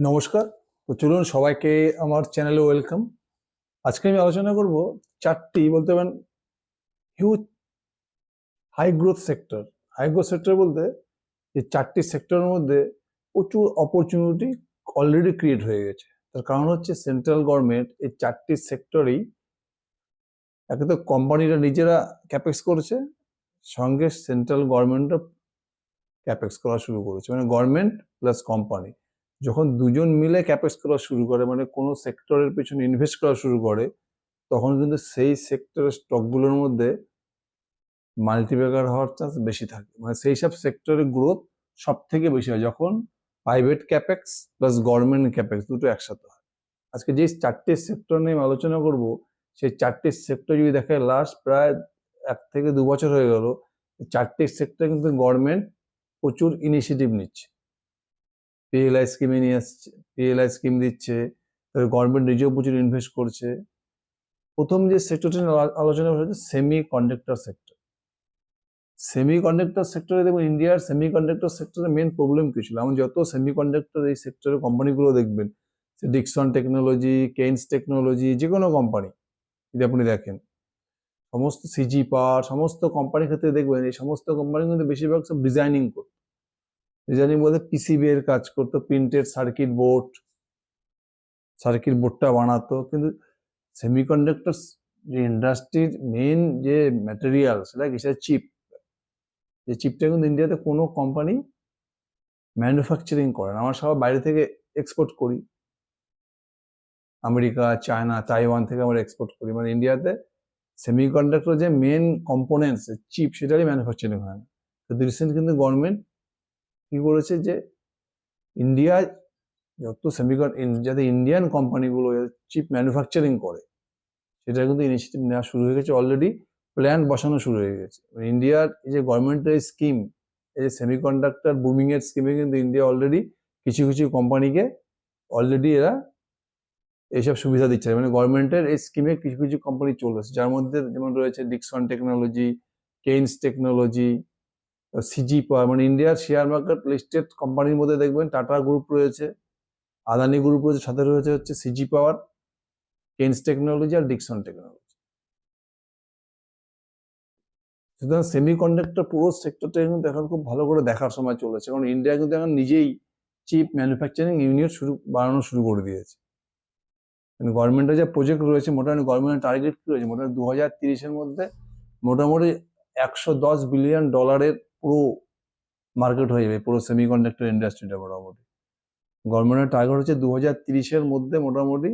নমস্কার। তো চলুন সবাইকে আমার চ্যানেলে ওয়েলকাম। আজকে আমি আলোচনা করব চারটি বলতে পারেন huge high growth sector. High growth sector বলতে এই চারটি সেক্টরের মধ্যে প্রচুর অপরচুনিটি অলরেডি ক্রিয়েট হয়ে গেছে। তার কারণ হচ্ছে সেন্ট্রাল গভর্নমেন্ট এই চারটি সেক্টরেই একে তো কোম্পানিরা নিজেরা ক্যাপেক্স করেছে, সঙ্গে সেন্ট্রাল গভর্নমেন্টও ক্যাপেক্স করা শুরু করেছে, মানে গভর্নমেন্ট প্লাস কোম্পানি যখন দুজন মিলে ক্যাপেক্স করা শুরু করে, মানে কোনো সেক্টরের পেছনে ইনভেস্ট করা শুরু করে, তখন কিন্তু সেই সেক্টরের স্টকগুলোর মধ্যে মাল্টিপ্যাকার হওয়ার চান্স বেশি থাকে। মানে সেই সব সেক্টরের গ্রোথ সব থেকে বেশি হয় যখন private capex plus government capex দুটো একসাথে হয়। আজকে যে চারটে সেক্টর নিয়ে আমি আলোচনা করব, সেই চারটে সেক্টর যদি দেখে লাস্ট প্রায় 1 থেকে 2 বছর হয়ে গেল, এই চারটে সেক্টর কিন্তু গভর্নমেন্ট প্রচুর ইনিশিয়েটিভ নিচ্ছে, পিএলআই স্কিমে নিয়ে আসছে, পিএলআই স্কিম দিচ্ছে, গভর্নমেন্ট নিজেও প্রচুর ইনভেস্ট করছে। প্রথম যে সেক্টরটি আলোচনা করা হচ্ছে semi conductor sector. Semi conductor সেক্টরে দেখুন, ইন্ডিয়ার সেমি কন্ডাক্টর সেক্টরের মেন প্রবলেম কি ছিল? এমন যত সেমি কন্ডাক্টর এই সেক্টরের কোম্পানিগুলো দেখবেন, ডিক্সন টেকনোলজি, কেইন্স টেকনোলজি, যে কোনো কোম্পানি যদি আপনি দেখেন, সমস্ত সিজি পাওয়ার, সমস্ত কোম্পানির ক্ষেত্রে দেখবেন এই সমস্ত কোম্পানি কিন্তু বেশিরভাগ সব ডিজাইনিং করতো। ডিজাইনিং বলতে পিসিবি এর কাজ করতো, প্রিন্টেড সার্কিট বোর্ডটা বানাতো। কিন্তু সেমিকন্ডাক্টর যে ইন্ডাস্ট্রির মেন যে ম্যাটেরিয়াল, সেটা কি? সেটা চিপ। যে চিপটা কিন্তু ইন্ডিয়াতে কোনো কোম্পানি ম্যানুফ্যাকচারিং করে না, আমরা সব বাইরে থেকে এক্সপোর্ট করি। আমেরিকা, চায়না, তাইওয়ান থেকে আমরা এক্সপোর্ট করি। মানে ইন্ডিয়াতে সেমিকন্ডাক্টর যে মেন কম্পোনেন্টস চিপ, সেটারই ম্যানুফ্যাকচারিং হয় না। তো রিসেন্ট কিন্তু গভর্নমেন্ট কি করেছে যে ইন্ডিয়ায় যত যাতে ইন্ডিয়ান কোম্পানিগুলো চিপ ম্যানুফ্যাকচারিং করে, সেটা কিন্তু ইনিশিয়েটিভ নেওয়া শুরু হয়ে গেছে, অলরেডি প্ল্যান্ট বসানো শুরু হয়ে গেছে। ইন্ডিয়ার এই যে গভর্নমেন্টের স্কিম, এই যে সেমিকন্ডাক্টর বুমিং এর স্কিমে কিন্তু ইন্ডিয়া অলরেডি কিছু কিছু কোম্পানিকে অলরেডি এরা এইসব সুবিধা দিচ্ছে। মানে গভর্নমেন্টের এই স্কিমে কিছু কিছু কোম্পানি চলেছে, যার মধ্যে যেমন রয়েছে Dixon technology, Kaynes technology, CG power. মানে ইন্ডিয়ার শেয়ার মার্কেট লিস্টেড কোম্পানির মধ্যে দেখবেন টাটা গ্রুপ রয়েছে, আদানি গ্রুপ রয়েছে, সাথে রয়েছে হচ্ছে সিজি পাওয়ার, কেইন্স টেকনোলজি আর ডিক্সন টেকনোলজি। সুতরাং সেমিকন্ডাক্টর পুরো সেক্টরটা কিন্তু এখন খুব ভালো করে দেখার সময় চলেছে, কারণ ইন্ডিয়া কিন্তু এখন নিজেই চিপ ম্যানুফ্যাকচারিং ইউনিট বানানো শুরু করে দিয়েছে। গভর্নমেন্টের যে প্রজেক্ট রয়েছে, মোটামুটি গভর্নমেন্টের টার্গেট কি রয়েছে, মোটামুটি 2030-এর মধ্যে মোটামুটি $110 বিলিয়ন পুরো মার্কেট হয়ে যাবে পুরো সেমিকন্ডাক্টর ইন্ডাস্ট্রিটা। মোটামুটি গভর্নমেন্টের টার্গেট হচ্ছে 2030-এর মধ্যে মোটামুটি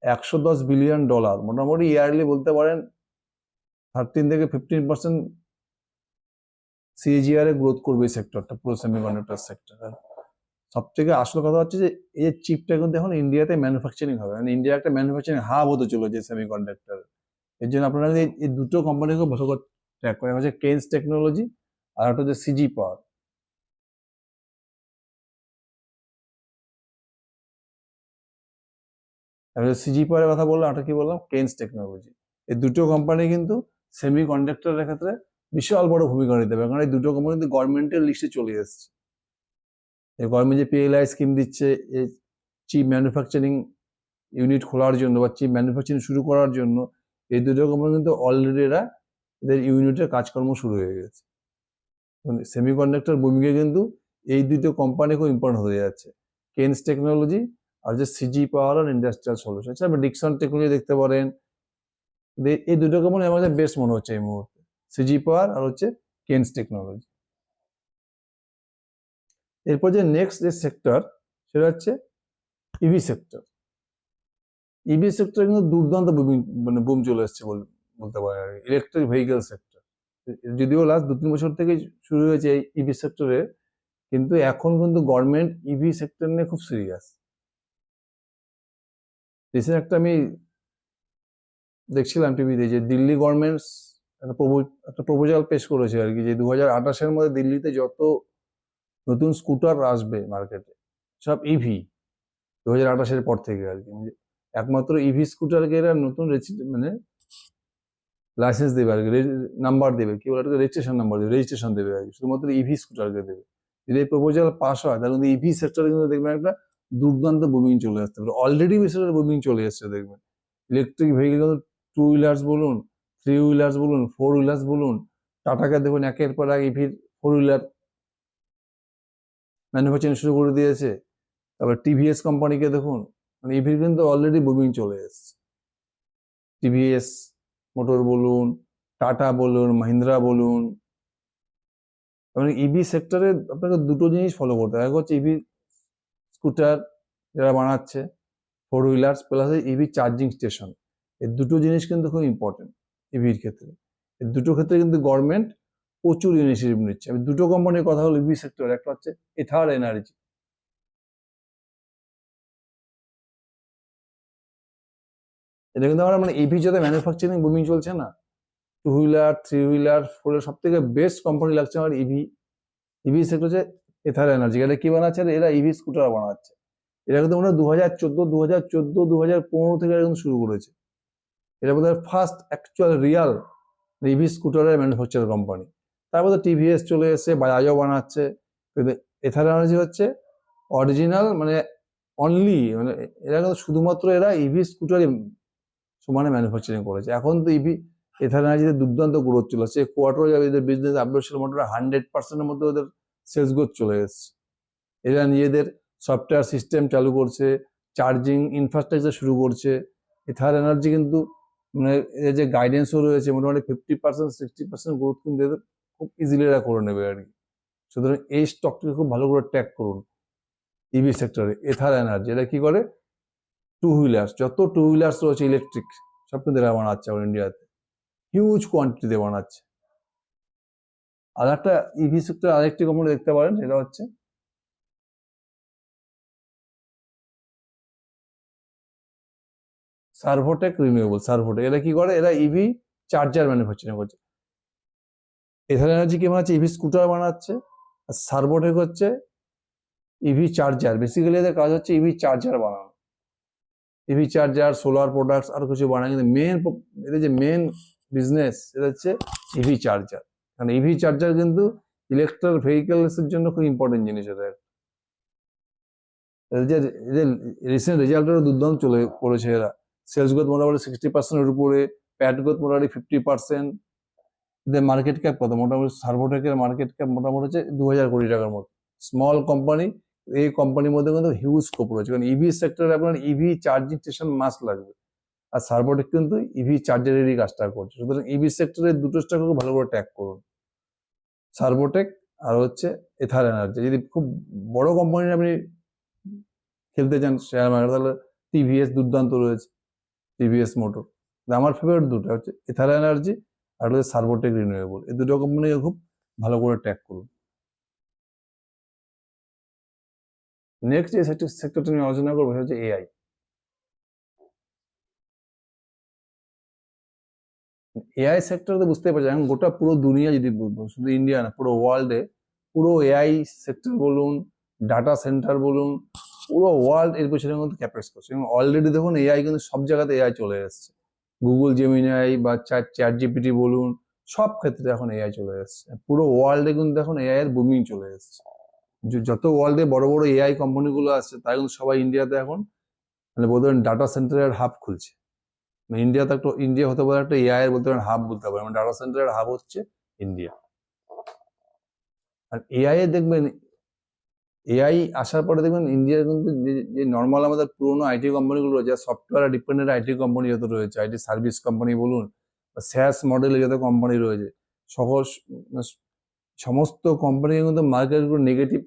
$110 বিলিয়ন, মোটামুটি ইয়ারলি বলতে পারেন 13 থেকে 15% সিএজিআর এ গ্রোথ করবে এই সেক্টরটা, পুরো সেমিকন্ডাক্টর সেক্টর। সব থেকে আসল কথা হচ্ছে যে এই যে চিপটা কিন্তু এখন ইন্ডিয়াতে ম্যানুফ্যাকচারিং হবে, মানে ইন্ডিয়া একটা ম্যানুফ্যাকচারিং হাব হতে চলেছে সেমিকন্ডাক্টর। এর জন্য আপনারা এই দুটো কোম্পানিকে ভালো করে ট্র্যাক করে, হচ্ছে কেইন্স টেকনোলজি আর একটা হচ্ছে সিজি পাওয়ার। সিজি পাওয়ারের কথা বললাম, একটা কি বললাম, কেইন্স টেকনোলজি। এই দুটো কোম্পানি কিন্তু সেমি কন্ডাক্টরের ক্ষেত্রে বিশাল বড় ভূমিকা নিতে পারে, কারণ এই দুটো কোম্পানি কিন্তু গভর্নমেন্টের লিস্টে চলে এসেছে। এই গভর্নমেন্ট যে পিএলআই স্কিম দিচ্ছে এই চিপ ম্যানুফ্যাকচারিং ইউনিট খোলার জন্য বা চিপ ম্যানুফ্যাকচারিং শুরু করার জন্য, এই দুটো কোম্পানি কিন্তু অলরেডি এরা এদের ইউনিটের কাজকর্ম শুরু হয়ে গেছে। সেমিকন্ডাক্টর ভূমিকা কিন্তু এই দুটো কোম্পানি খুব ইম্পর্টেন্ট হয়ে যাচ্ছে, কেইন্স টেকনোলজি আর যে সিজি পাওয়ার আর ইন্ডাস্ট্রিয়াল সলিউশন। আপনি ডিক্সন টেকনোলজি দেখতে পারেন। এই দুটো কোম্পানি আমাদের বেস্ট মনে হচ্ছে এই মুহূর্তে, সিজি পাওয়ার আর হচ্ছে কেইন্স টেকনোলজি। এরপর যে নেক্সট যে সেক্টর, সেটা হচ্ছে ইভি সেক্টর। ইভি সেক্টর কিন্তু দুর্দান্ত বুম চলে এসছে বলতে পারেন, ইলেকট্রিক ভেহিকেল সেক্টর। যদিও লাস্ট 2-3 বছর থেকে শুরু হয়েছে এই ইভি সেক্টরে, কিন্তু এখন কিন্তু গভর্নমেন্ট ইভি সেক্টর নিয়ে খুব সিরিয়াস। রিসেন্ট একটা আমি দেখছিলাম টিভিতে যে দিল্লি গভর্নমেন্টস একটা প্রপোজাল পেশ করেছে আর কি, যে 2028-এর মধ্যে দিল্লিতে যত নতুন স্কুটার আসবে মার্কেটে সব ইভি, 2028-এর পর থেকে আর কি। একমাত্র ইভি স্কুটারকে এরা নতুন মানে লাইসেন্স দেবে আর কি, নাম্বার দেবে, কি বলে, রেজিস্ট্রেশন নাম্বার দেবে, রেজিস্ট্রেশন দেবে আর কি, শুধুমাত্র ইভি স্কুটারকে দেবে। যদি এই প্রপোজাল পাস হয় তাহলে কিন্তু ইভি সেক্টরে কিন্তু দেখবেন একটা দুর্দান্ত বুমিং চলে আসতে পারে। অলরেডি সেক্টরে বুমিং চলে এসছে দেখবেন। ইলেকট্রিক ভেহিকেল, টু হুইলার্স বলুন, থ্রি হুইলার্স বলুন, ফোর হুইলার্স বলুন, টাটাকে দেখুন একের পর এক ইভির ফোর হুইলার ম্যানুফ্যাকচারিং শুরু করে দিয়েছে। তারপর টিভিএস কোম্পানিকে দেখুন, মানে ইভির কিন্তু অলরেডি বুমিং চলে এসছে। টিভিএস মোটর বলুন, টাটা বলুন, মাহিন্দ্রা বলুন, মানে ইভি সেক্টরে আপনাকে দুটো জিনিস ফলো করতে হবে। এক হচ্ছে ইভি স্কুটার যারা বানাচ্ছে, four wheelers, plus EV charging station. এই দুটো জিনিস কিন্তু খুব ইম্পর্টেন্ট ইভির ক্ষেত্রে। এই দুটো ক্ষেত্রে কিন্তু গভর্নমেন্ট প্রচুর ইনিশিয়েটিভ নিচ্ছে। আমি দুটো কোম্পানির কথা হলো ইভি সেক্টর, একটা হচ্ছে এথার এনার্জি। এটা কিন্তু আমরা মানে ইভি যাতে ম্যানুফ্যাকচারিং বুমিং চলছে না, two wheeler, three wheeler, four, সব থেকে বেস্ট কোম্পানি লাগছে আমার ইভি সেক্টর হচ্ছে এথার এনার্জি। এটা কি বানাচ্ছে? এরা ইভি স্কুটার বানাচ্ছে। এরা কিন্তু মনে হয় 2014 থেকে কিন্তু শুরু করেছে। এটা বোধহয় ফার্স্ট অ্যাকচুয়াল রিয়াল ইভি স্কুটারের ম্যানুফ্যাকচার কোম্পানি। তারপর টিভিএস চলে এসে, বাজাজও বানাচ্ছে। কিন্তু এথার এনার্জি হচ্ছে অরিজিনাল, মানে অনলি, মানে এরা কিন্তু শুধুমাত্র এরা ইভি স্কুটারই সমানে ম্যানুফ্যাকচারিং করেছে। এখন তো ইভি এথার এনার্জিতে দুর্দান্ত গ্রোথ চলে আসছে। কোয়ার্টার যাবে এদের বিজনেস আপডেট মোটর 100%-এর মধ্যে ওদের সেলস গ্রোথ চলে এসছে। এরা নিজেদের সফটওয়্যার সিস্টেম চালু করছে, চার্জিং ইনফ্রাস্ট্রাকচার শুরু করছে। এথার এনার্জি কিন্তু মানে এর যে গাইডেন্সও রয়েছে, মোটামুটি 50%-60% গ্রোথ কিন্তু এদের খুব ইজিলি এরা করে নেবে আর কি। সুতরাং এই স্টকটাকে খুব ভালো করে ট্র্যাক করুন। ইভি সেক্টরে এথার এনার্জি, এরা কি করে? টু হুইলার্স, যত টু হুইলার্স রয়েছে ইলেকট্রিক, সব কিন্তু এরা বানাচ্ছে আমার ইন্ডিয়াতে, হিউজ কোয়ান্টিটিতে বানাচ্ছে। আর একটা ইভি সেক্টর আরেকটি কোম্পানি দেখতে পারেন, সেটা হচ্ছে সার্ভোটেক রিনিউয়েবল। সার্ভোটেক এরা কি করে? এরা ইভি চার্জার ম্যানুফ্যাকচারিং করছে। এথার এনার্জি কি বানাচ্ছে? ইভি স্কুটার বানাচ্ছে। আর সার্ভোটেক হচ্ছে ইভি চার্জার। বেসিক্যালি এদের কাজ হচ্ছে ইভি চার্জার বানানো, ইভি চার্জার, সোলার প্রোডাক্টস, আর কিছু বানায়। কিন্তু এদের যে মেন বিজনেস সেটা হচ্ছে ইভি চার্জার। কারণ ইভি চার্জার কিন্তু ইলেকট্রিক ভেহিকেলস এর জন্য খুব ইম্পর্টেন্ট জিনিস। এদের যে রিসেন্ট রেজাল্টেরও দুর্দান্ত চলে করেছে এরা। সেলস গ্রোথ মোটামুটি 60%-এর উপরে, প্যাট গ্রোথ মোটামুটি 50%। এদের মার্কেট ক্যাপ কত? মোটামুটি সার্ভোটেকের মার্কেট ক্যাপ মোটামুটি হচ্ছে 2000 কোটি টাকার মতো। স্মল কোম্পানি, এই কোম্পানির মধ্যে কিন্তু হিউজ স্কোপ রয়েছে। কারণ ইভি সেক্টরে আপনার ইভি চার্জিং স্টেশন মাস্ট লাগবে, আর সার্ভোটেক কিন্তু ইভি চার্জারেরই কাজটা করছে। সুতরাং ইভি সেক্টরের দুটো স্টক খুব ভালো করে ট্যাগ করুন, সার্ভোটেক আর হচ্ছে এথার এনার্জি। যদি খুব বড় কোম্পানির আপনি খেলতে চান শেয়ার মার্কেট, তাহলে টিভিএস দুর্দান্ত রয়েছে, টিভিএস মোটর। আমার ফেভারিট দুটো হচ্ছে এথার এনার্জি আর হচ্ছে সার্ভোটেক রিনিউয়েবল। এই দুটো কোম্পানিকে খুব ভালো করে ট্র্যাক করুন। নেক্সট যে সেক্টরটা নিয়ে আলোচনা করবো সেটা হচ্ছে এআই। এআই সেক্টরে বুঝতে পারছি এখন গোটা পুরো দুনিয়া, যদি বলবো শুধু ইন্ডিয়া না, পুরো ওয়ার্ল্ডে পুরো এআই সেক্টর বলুন, ডাটা সেন্টার বলুন, পুরো ওয়ার্ল্ড এর পেছনে কিন্তু ক্যাপেক্স করছে। এবং অলরেডি দেখুন এআই কিন্তু সব জায়গাতে এআই চলে এসছে। গুগল জেমিনাই বা চ্যাট জিপিটি বলুন, সব ক্ষেত্রে এখন এআই চলে এসছে। পুরো ওয়ার্ল্ডে কিন্তু এখন এআই এর বুমিং চলে এসছে। যত ওয়ার্ল্ডে বড় বড় এআই কোম্পানিগুলো আসছে তারা কিন্তু সবাই ইন্ডিয়াতে এখন মানে বলতে পারেন ডাটা সেন্টারের হাব খুলছে। ইন্ডিয়াতে একটা, ইন্ডিয়া হতে পারে একটা এআই এর বলতে পারেন হাব বলতে পারেন, মানে ডাটা সেন্টারের হাব হচ্ছে ইন্ডিয়া। আর এআই এ দেখবেন, এআই আসার পরে দেখবেন ইন্ডিয়ার কিন্তু যে নর্মাল আমাদের পুরোনো আইটি কোম্পানিগুলো, যা সফটওয়্যার ডিপেন্ডেন্ট আইটি কোম্পানি যত রয়েছে, আইটি সার্ভিস কোম্পানি বলুন বা স্যাস মডেলে যত কোম্পানি রয়েছে, সহজ সমস্ত কোম্পানি কিন্তু মার্কেটগুলো নেগেটিভ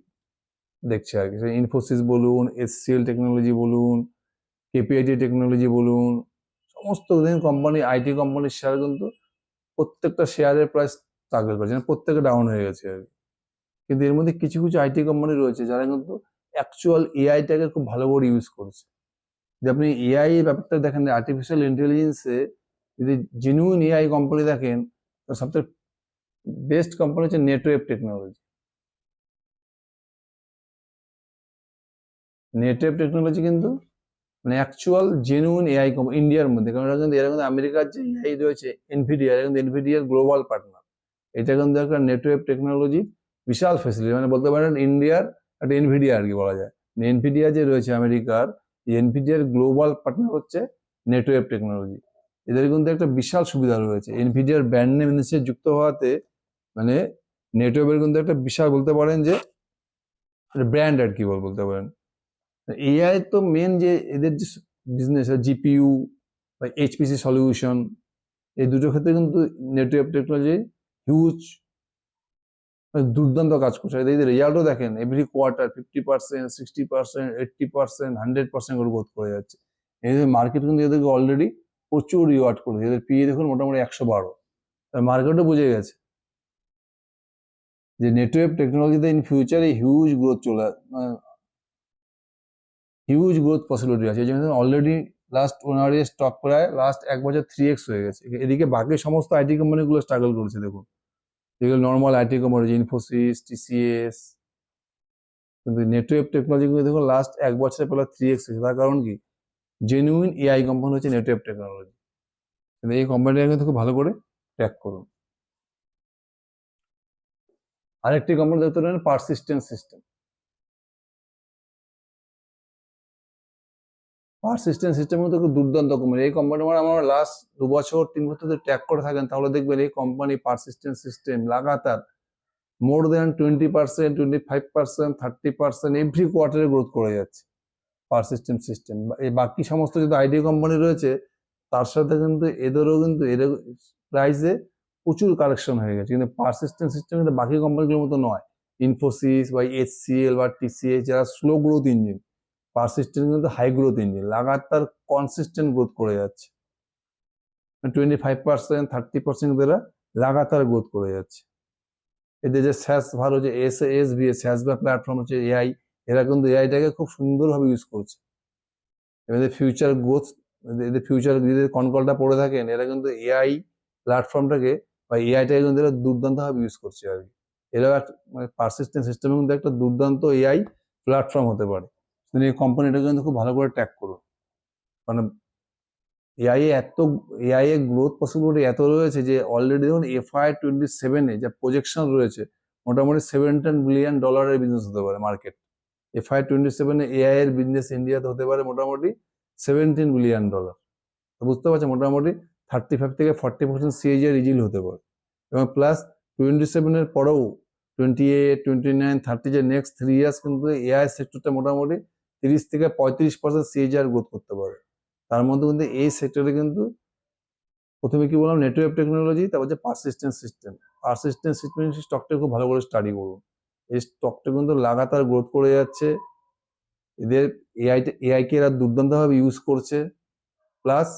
দেখছে আর কি। ইনফোসিস বলুন, এসসিএল টেকনোলজি বলুন, কেপিআইটি টেকনোলজি বলুন, সমস্ত কোম্পানি, আইটি কোম্পানির শেয়ার কিন্তু প্রত্যেকটা শেয়ারের প্রাইস স্ট্রাগল করছে, প্রত্যেকে ডাউন হয়ে গেছে আর কি। কিন্তু এর মধ্যে কিছু কিছু আইটি কোম্পানি রয়েছে যারা কিন্তু অ্যাকচুয়াল এআইটাকে খুব ভালো করে ইউজ করছে। যদি আপনি এআই ব্যাপারটা দেখেন, আর্টিফিশিয়াল ইন্টেলিজেন্সে যদি জেনুইন এআই কোম্পানি দেখেন, তো সবথেকে বেস্ট কোম্পানি হচ্ছে নেটওয়েভ টেকনোলজি। নেটওয়েভ টেকনোলজি কিন্তু মানে অ্যাকচুয়াল জেনুইন এআই কোম্পানি ইন্ডিয়ার মধ্যে। কারণ এরা কিন্তু আমেরিকার যে এআই রয়েছে এনভিডিয়া, এরা কিন্তু এনভিডিয়ার গ্লোবাল পার্টনার। এটা কিন্তু একটা নেটওয়েভ টেকনোলজি বিশাল ফেসিলিটি, মানে বলতে পারেন ইন্ডিয়ার একটা এনভিডিয়া আর কি বলা যায়। এনভিডিয়া যে রয়েছে আমেরিকার, এই এনভিডিয়ার গ্লোবাল পার্টনার হচ্ছে নেটওয়েভ টেকনোলজি। এদের কিন্তু একটা বিশাল সুবিধা রয়েছে, এনভিডিয়ার ব্র্যান্ড নেম এদের যুক্ত হওয়াতে মানে নেটওয়েভের কিন্তু একটা বিশাল বলতে পারেন যে ব্র্যান্ড আর কি বলতে পারেন। এআই তো মেন যে এদের যে বিজনেস, জিপিইউ বা এইচপিসি সলিউশন, এই দুটো ক্ষেত্রে কিন্তু নেটওয়েভ টেকনোলজি হিউজ দুর্দান্ত কাজ করছে। এদের রেজাল্টও দেখেন, এভরি কোয়ার্টার 50%, 60%, 80%, 100% করে গ্রোথ করে যাচ্ছে। এদের মার্কেট কিন্তু এদেরকে অলরেডি প্রচুর রিওয়ার্ড করেছে। এদের পিএ দেখুন মোটামুটি 112। মার্কেটও বুঝে গেছে যে নেটওয়েভ টেকনোলজিতে ইন ফিউচারে huge growth huge growth possibility আছে। এই জন্য অলরেডি লাস্ট 1 ইয়ার স্টক প্রায় লাস্ট 1 বছর 3x হয়ে গেছে। এদিকে বাকি সমস্ত আইটি কোম্পানিগুলো স্ট্রাগল করছে দেখুন, যেগুলো normal IT company, Infosys, TCS, কিন্তু নেটওয়েভ টেকনোলজি গুলো দেখুন লাস্ট 1 বছরে প্রায় 3x হয়েছে। তার কারণ কি? জেনুইন এআই কোম্পানি হচ্ছে নেটওয়েভ টেকনোলজি। কিন্তু এই কোম্পানিটা কিন্তু খুব ভালো করে ট্র্যাক করুন। আরেকটি কোম্পানি দেখতে পারেন পারসিস্টেন্ট সিস্টেম। পারসিস্টেন্ট সিস্টেম কিন্তু খুব দুর্দান্ত কোম্পানি। এই কোম্পানি মানে আমার লাস্ট 2 বছর 3 বছর যদি ট্র্যাক করে থাকেন তাহলে দেখবেন এই কোম্পানি পারসিস্টেন্ট সিস্টেম লাগাতার মোর দেন 20%, 25%, 30% এভরি কোয়ার্টারে গ্রোথ করে যাচ্ছে পারসিস্টেন্ট সিস্টেম। এই বাকি সমস্ত যদি আইটি কোম্পানি রয়েছে তার সাথে কিন্তু এদেরও কিন্তু এদের প্রাইসে প্রচুর কারেকশন হয়ে গেছে, কিন্তু পারসিস্টেন্ট সিস্টেম কিন্তু বাকি কোম্পানিগুলোর মতো নয়। ইনফোসিস বা এইচসিএল বা টিসিএস যারা স্লো গ্রোথ ইঞ্জিন, পারসিস্টেন্ট কিন্তু হাই গ্রোথ ইঞ্জিন, লাগাতার কনসিস্টেন্ট গ্রোথ করে যাচ্ছে। 25%, 30% এরা লাগাতার গ্রোথ করে যাচ্ছে। এদের যে স্যাস ভালো যে এসবি স্যাসবা প্ল্যাটফর্ম হচ্ছে এআই, এরা কিন্তু এআইটাকে খুব সুন্দরভাবে ইউজ করছে। এদের ফিউচার গ্রোথ, এদের ফিউচার যদি কনকলটা পড়ে থাকেন, এরা কিন্তু এআই প্ল্যাটফর্মটাকে বা এআইটাকে কিন্তু এরা দুর্দান্তভাবে ইউজ করছে আর কি। এরা মানে পারসিস্টেন্ট সিস্টেমের মধ্যে একটা দুর্দান্ত এআই প্ল্যাটফর্ম হতে পারে। এই কোম্পানিটাকে কিন্তু খুব ভালো করে ট্র্যাক করুন, মানে এআই এর গ্রোথ পসিবিলিটি এত রয়েছে যে অলরেডি দেখুন FY27 যা প্রজেকশন রয়েছে মোটামুটি $17 বিলিয়ন বিজনেস হতে পারে মার্কেট। FY27 এআই এর বিজনেস ইন্ডিয়াতে হতে পারে মোটামুটি $17 বিলিয়ন। তো বুঝতে পারছেন মোটামুটি 35 থেকে 40% CAGR ইজিলি হতে পারে। এবং প্লাস 27 এর পরেও 28, 29, 30 যে নেক্সট 3 ইয়ার্স কিন্তু এআই সেক্টরটা মোটামুটি 30 থেকে 35% CAGR গ্রোথ করতে পারে। তার মধ্যে কিন্তু এই সেক্টরে কিন্তু প্রথমে কি বললাম নেটওয়েভ টেকনোলজি, তারপর হচ্ছে পারসিস্টেন্ট সিস্টেম। পারসিস্টেন্ট সিস্টেম স্টকটা খুব ভালো করে স্টাডি করুন। এই স্টকটা কিন্তু লাগাতার গ্রোথ করে যাচ্ছে। এদের এআইকে এরা দুর্দান্তভাবে ইউজ করছে, প্লাস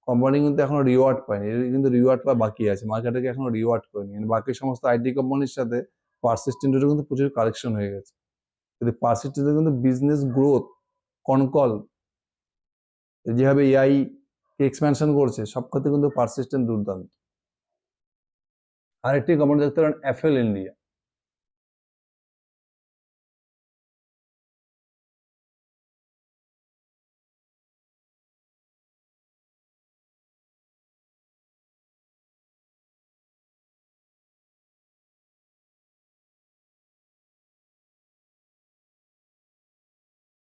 কোম্পানি কিন্তু এখনো রিওয়ার্ড পায়নি, এর কিন্তু রিওয়ার্ড পাওয়া বাকি আছে, মার্কেটকে এখনো রিওয়ার্ড করেনি। বাকি সমস্ত আইটি কোম্পানির সাথে পারসিস্টেন্টেরও কিন্তু প্রচুর কালেকশন হয়ে গেছে। কিন্তু পারসিস্টেন্টের কিন্তু বিজনেস গ্রোথ কনকল যেভাবে এআই কে এক্সপ্যানশন করছে সব ক্ষেত্রে কিন্তু পারসিস্টেন্ট দুর্দান্ত। আরেকটি কোম্পানি দেখতে পারেন Apple India.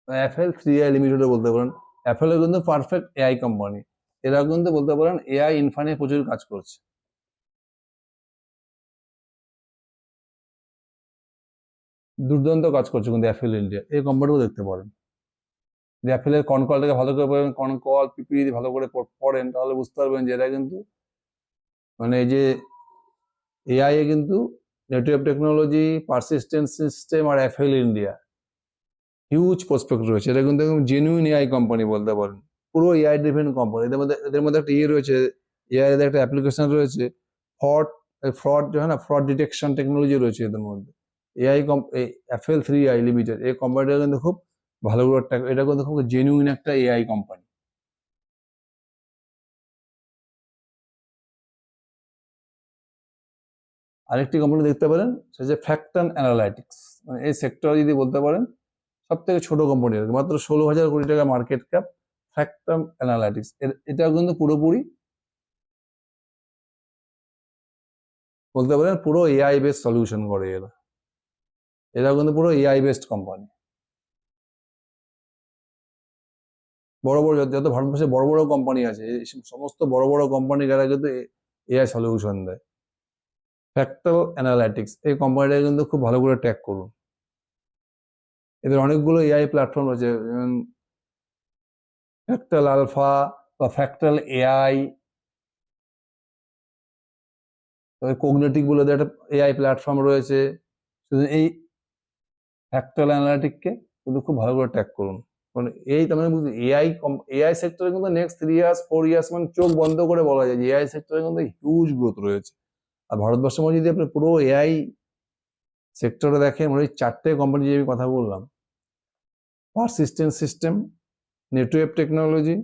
Apple 3i limited বলতে পারেন। অ্যাপেলও কিন্তু পারফেক্ট এআই কোম্পানি। এরা কিন্তু বলতে পারেন এআই ইনফানে প্রচুর কাজ করছে। দুর্দান্ত কাজ করছে কিন্তু অ্যাপেল ইন্ডিয়া, এই কোম্পানিও দেখতে পারেন। যে অ্যাপেলের কনকলটাকে ভালো করে পড়েন, কনকল পিপি যদি ভালো করে পড়েন তাহলে বুঝতে পারবেন যে এরা কিন্তু মানে এই যে এআই এ কিন্তু নেটওয়ার্ক টেকনোলজি, পারসিস্টেন্ট সিস্টেম আর অ্যাপেল ইন্ডিয়া হিউজ প্রসপেক্ট রয়েছে। এটা কিন্তু একদম জেনুইন এআই কোম্পানি বলতে পারেন, পুরো এআই ড্রিভেন কোম্পানি। এদের মধ্যে একটা রয়েছে, এআই এর একটা অ্যাপ্লিকেশন রয়েছে, ফ্রড ফ্রড না ফ্রড ডিটেকশন টেকনোলজি রয়েছে এদের মধ্যে। এআই অ্যাপেল 3i লিমিটেড এই কোম্পানিটা কিন্তু খুব ভালো করে এটা কিন্তু খুব জেনুইন একটা এআই কোম্পানি। আরেকটি কোম্পানি দেখতে পারেন সেটা হচ্ছে ফ্যাক্টন অ্যানালাইটিক্স। মানে এই সেক্টর যদি বলতে পারেন সব থেকে ছোট কোম্পানি, মাত্র 16,000 কোটি টাকা মার্কেট ক্যাপ। ফ্যাক্টম অ্যানালাইটিক্স এটাও কিন্তু পুরোপুরি বলতে পারেন পুরো এআই বেস সলিউশন করে এরা। এরা কিন্তু পুরো এআই বেসড কোম্পানি। বড় বড় যত ভারতবর্ষে বড় বড় কোম্পানি আছে, এই সমস্ত বড় বড় কোম্পানি এরা কিন্তু এআই সলিউশন দেয়। ফ্র্যাক্টাল অ্যানালাইটিক্স এই কোম্পানিটা কিন্তু খুব ভালো করে ট্র্যাক করুন। এদের অনেকগুলো এআই প্ল্যাটফর্ম রয়েছে, যেমন ফ্র্যাক্টাল আলফা বা ফ্র্যাক্টাল এআই, কোগনেটিক বলে একটা এআই প্ল্যাটফর্ম রয়েছে। এই ফ্র্যাক্টাল অ্যানালাইটিককে কিন্তু খুব ভালো করে ট্র্যাক করুন। মানে এই তার মানে এআই সেক্টরে কিন্তু নেক্সট 3 ইয়ার্স 4 ইয়ার্স মানে চোখ বন্ধ করে বলা যায় যে এআই সেক্টরে কিন্তু হিউজ গ্রোথ রয়েছে। আর ভারতবর্ষের মধ্যে যদি আপনি পুরো এআই সেক্টরে দেখেন, মানে 4টে কোম্পানি যে আমি কথা বললাম, persistent system, Netweb technology,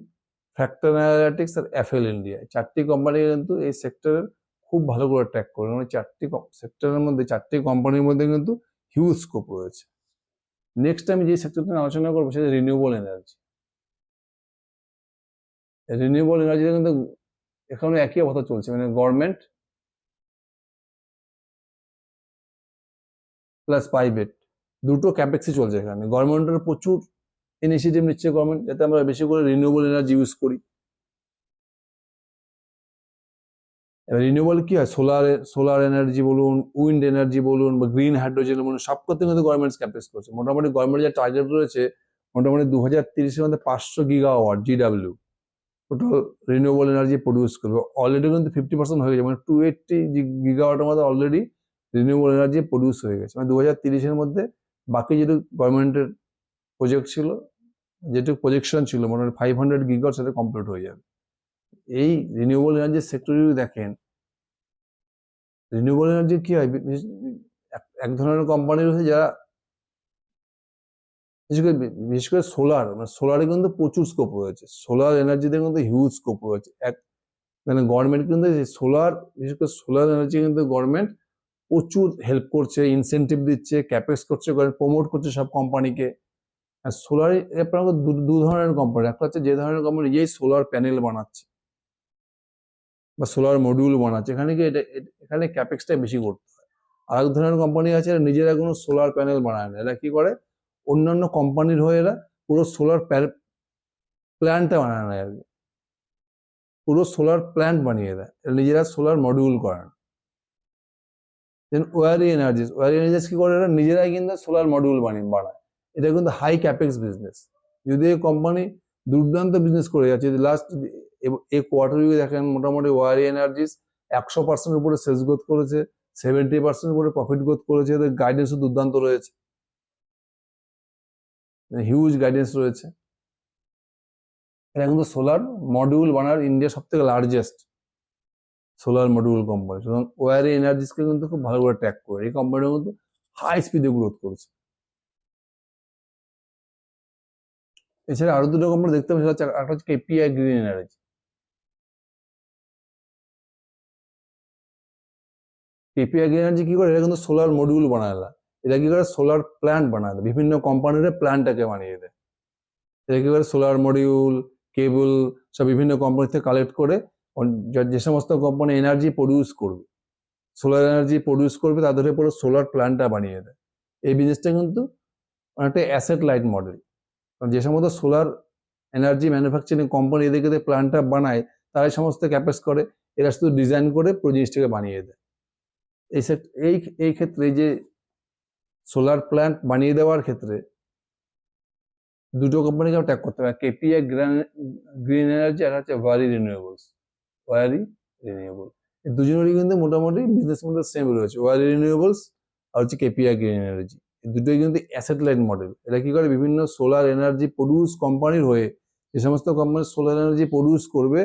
fractal analytics আর এফএল ইন্ডিয়া, 4টি কোম্পানি কিন্তু এই সেক্টরের খুব ভালো করে ট্র্যাক করে। মানে 4টি সেক্টরের মধ্যে 4টি কোম্পানির মধ্যে কিন্তু হিউজ স্কোপ রয়েছে। নেক্সট আমি যে সেক্টরটা নিয়ে আলোচনা করবো সেটা রিনিউয়েবল এনার্জি। রিনিউয়েবল এনার্জিতে কিন্তু এখানে একই অবস্থা চলছে, মানে গভর্নমেন্ট প্লাস প্রাইভেট দুটো ক্যাপেক্সই চলছে এখানে। গভর্নমেন্টের প্রচুর ইনিশিয়েটিভ নিচ্ছে গভর্নমেন্ট, যাতে আমরা বেশি করে রিনিউয়েবল এনার্জি ইউজ করি। এবার রিনিউয়েবল কি হয়, সোলার এনার্জি বলুন, উইন্ড এনার্জি বলুন, বা গ্রিন হাইড্রোজেন বলুন, সব করতে কিন্তু গভর্নমেন্ট ক্যাপেক্স করছে। মোটামুটি গভর্নমেন্ট যা টার্গেট রয়েছে, মোটামুটি 2030-এর মধ্যে 500 gigawatt GW total renewable energy produce করবে। অলরেডি কিন্তু 50% হয়ে গেছে, মানে 280 গিগাওয়াটের মধ্যে অলরেডি রিনিউয়েবল এনার্জি প্রডিউস হয়ে গেছে। মানে 2030-এর মধ্যে বাকি যেটুকু গভর্নমেন্টের প্রজেক্ট ছিল, যেটুকু প্রজেকশন ছিল, মোটামুটি 500 গিগাওয়াট সেটা কমপ্লিট হয়ে যাবে। এই রিনিউয়েবল এনার্জি সেক্টর যদি দেখেন, রিনিউয়েবল এনার্জি কি হয়, এক ধরনের কোম্পানি রয়েছে যারা বিশেষ করে সোলার, মানে সোলারে কিন্তু প্রচুর স্কোপ রয়েছে। সোলার এনার্জিতে কিন্তু হিউজ স্কোপ রয়েছে। মানে গভর্নমেন্ট কিন্তু সোলার, বিশেষ করে সোলার এনার্জি কিন্তু গভর্নমেন্ট প্রচুর হেল্প করছে, ইনসেন্টিভ দিচ্ছে, ক্যাপেক্স করছে, প্রমোট করছে সব কোম্পানিকে। আর সোলার আপনার দু ধরনের কোম্পানি, একটা হচ্ছে যে ধরনের কোম্পানি যেই সোলার প্যানেল বানাচ্ছে বা সোলার মডিউল বানাচ্ছে, এখানে ক্যাপেক্সটা বেশি করতে হয়। আর এক ধরনের কোম্পানি আছে নিজেরা কোনো সোলার প্যানেল বানায় না, এরা কি করে অন্যান্য কোম্পানির হয়ে এরা পুরো সোলার প্ল্যান্টটা বানায় না, আর কি পুরো সোলার প্ল্যান্ট বানিয়ে দেয়, নিজেরা সোলার মডিউল করে না। দেন ওয়ারি এনার্জিস কি করে, এরা নিজেরাই কিন্তু সোলার মডিউল বানায়। এটা কিন্তু হাই ক্যাপেক্স বিজনেস। যদি এই কোম্পানি দুর্দান্ত বিজনেস করে যাচ্ছে, লাস্ট এই কোয়ার্টারে দেখেন মোটামুটি ওয়ারি এনার্জিস 100% উপরে সেলস গ্রোথ করেছে, 70% উপরে প্রফিট গ্রোথ করেছে। এদের গাইডেন্সও দুর্দান্ত রয়েছে, হিউজ গাইডেন্স রয়েছে। এটা কিন্তু সোলার মডিউল বানার ইন্ডিয়া সব থেকে লার্জেস্ট সোলার মডিউল কোম্পানি। সুতরাং ওয়ারি এনার্জিসকে কিন্তু খুব ভালো করে ট্র্যাক করে এই কোম্পানিটা কিন্তু হাই স্পিডে গ্রোথ করেছে। এছাড়া আরো দুটো কোম্পানি দেখতে পাচ্ছি, একটা হচ্ছে KPI green energy. KPI green energy কি করে, এটা কিন্তু সোলার মডিউল বানায় না, এটা কি করে সোলার প্ল্যান্ট বানায় দেয়, বিভিন্ন কোম্পানির প্ল্যান্টটাকে বানিয়ে দেয়। এটা কি করে সোলার মডিউল, কেবল সব বিভিন্ন কোম্পানি থেকে কালেক্ট করে যে সমস্ত কোম্পানি এনার্জি প্রডিউস করবে, সোলার এনার্জি প্রডিউস করবে, তাদের পুরো সোলার প্ল্যান্টটা বানিয়ে দেয়। এই বিজনেসটা কিন্তু অনেকটা অ্যাসেট লাইট মডেল। যে সমস্ত সোলার এনার্জি ম্যানুফ্যাকচারিং কোম্পানি এদিকে প্ল্যান্টটা বানায়, তারাই সমস্ত ক্যাপেক্স করে, এরা শুধু ডিজাইন করে পুরো জিনিসটাকে বানিয়ে দেয়। এই ক্ষেত্রে এই যে সোলার প্ল্যান্ট বানিয়ে দেওয়ার ক্ষেত্রে দুটো কোম্পানিকে ট্যাগ করতে হবে, কেপিআই গ্রিন এনার্জি আর হচ্ছে ওয়ারি রিনিউয়েবলস। এই দুজনেরই কিন্তু মোটামুটি বিজনেস মডেল সেম রয়েছে, ওয়ারি রিনিউয়েবলস আর হচ্ছে কেপিআই গ্রিন এনার্জি। এই দুটোই কিন্তু অ্যাসেট লাইট মডেল। এরা কি করে, বিভিন্ন সোলার এনার্জি প্রডিউস কোম্পানির হয়ে যে সমস্ত কোম্পানি সোলার এনার্জি প্রডিউস করবে,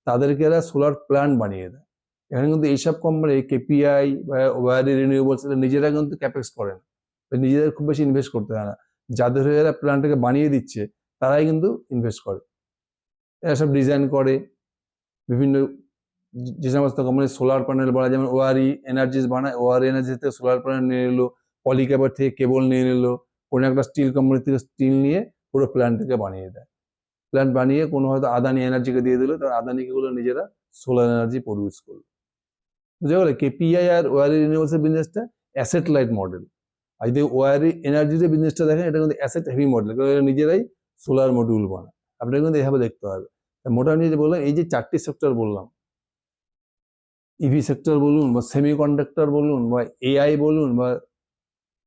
তাদেরকে এরা সোলার প্ল্যান্ট বানিয়ে দেয়। এখানে কিন্তু এইসব কোম্পানি কেপিআই বা ওয়ারি রিনিউয়েবলস এরা নিজেরা কিন্তু ক্যাপেক্স করেন, নিজেদের খুব বেশি ইনভেস্ট করতে হয় না, যাদের হয়ে এরা প্ল্যান্টটাকে বানিয়ে দিচ্ছে তারাই কিন্তু ইনভেস্ট করে। এরা সব ডিজাইন করে, বিভিন্ন যে সমস্ত কোম্পানি সোলার প্যানেল বানায়, যেমন ওয়ারি এনার্জিস বানায়, ওয়ারি এনার্জি থেকে সোলার প্যানেল নিয়ে নিলো, পলিক্যাবার থেকে কেবল নিয়ে নিলো, কোনো একটা স্টিল কোম্পানি থেকে স্টিল নিয়ে পুরো প্ল্যান্টটাকে বানিয়ে দেয়। প্ল্যান্ট বানিয়ে কোনো হয়তো আদানি এনার্জিকে দিয়ে দিল, তার আদানিকে গুলো নিজেরা সোলার এনার্জি প্রডিউস করলো। বুঝা গেল, কেপিআই আর ওয়ারি রিনিউয়েবলস এর বিজনেসটা অ্যাসেট লাইট মডেল। আর যদি ওয়ারি এনার্জির বিজনেসটা দেখেন, এটা কিন্তু অ্যাসেট হেভি মডেল, নিজেরাই সোলার মডিউল বানায়, আপনাকে কিন্তু এভাবে দেখতে হবে। মোটামুটি যে বললাম, এই যে 4টি সেক্টর বললাম, ইভি সেক্টর বলুন বা সেমিকন্ডাক্টর বলুন বা এআই বলুন বা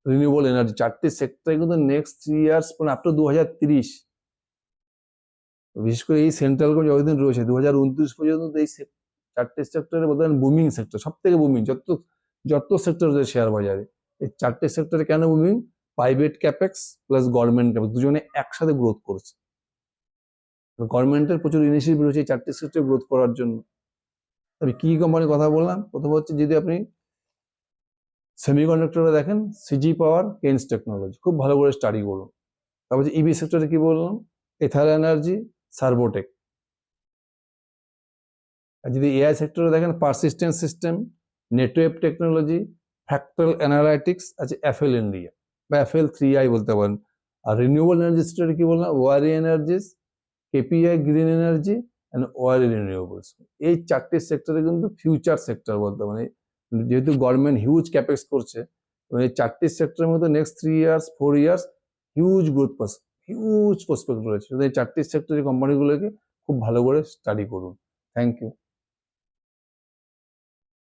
রিনিউয়েবল এনার্জি, 4টি সেক্টর কিন্তু নেক্সট 3 ইয়ার্স মানে আপ টু 2030, বিশেষ করে এই সেন্ট্রাল গভর্নমেন্ট যতদিন রয়েছে 2029 পর্যন্ত এই 4টি সেক্টরে বর্তমান বুমিং সেক্টর, সব থেকে বুমিং, যত সেক্টর রয়েছে শেয়ার বাজারে, এই 4টি সেক্টরে কেন booming? Private capex plus government capex দুজনে একসাথে গ্রোথ করছে। গভর্নমেন্টের প্রচুর ইনিশিয়েটিভ রয়েছে এই 4টি সেক্টরে গ্রোথ করার জন্য। তবে কি কোম্পানির কথা বললাম, প্রথম হচ্ছে যদি আপনি সেমিকন্ডাক্টরে দেখেন, সিজি পাওয়ার, কেন্স টেকনোলজি, খুব ভালো করে স্টাডি করুন। তারপর ইভি সেক্টরে কি বললাম, এথার এনার্জি, সার্ভোটেক। আর যদি এআই সেক্টরে দেখেন, persistent system, Netweb technology, fractal analytics আছে এফএল ইন্ডিয়া বা এফএল 3i বলতে পারেন। আর রিনিউয়েবল এনার্জি সেক্টরে কি বললাম, Waaree energies, KPI green energy and Waaree renewables. এই 4টি সেক্টরে কিন্তু ফিউচার সেক্টর বলতে, মানে যেহেতু গভর্নমেন্ট হিউজ ক্যাপেক্স করছে, এই 4টি সেক্টরের মধ্যে next 3 years 4 years huge growth, huge prospect রয়েছে। এই 4টি সেক্টরের কোম্পানিগুলোকে খুব ভালো করে স্টাডি করুন। Thank you.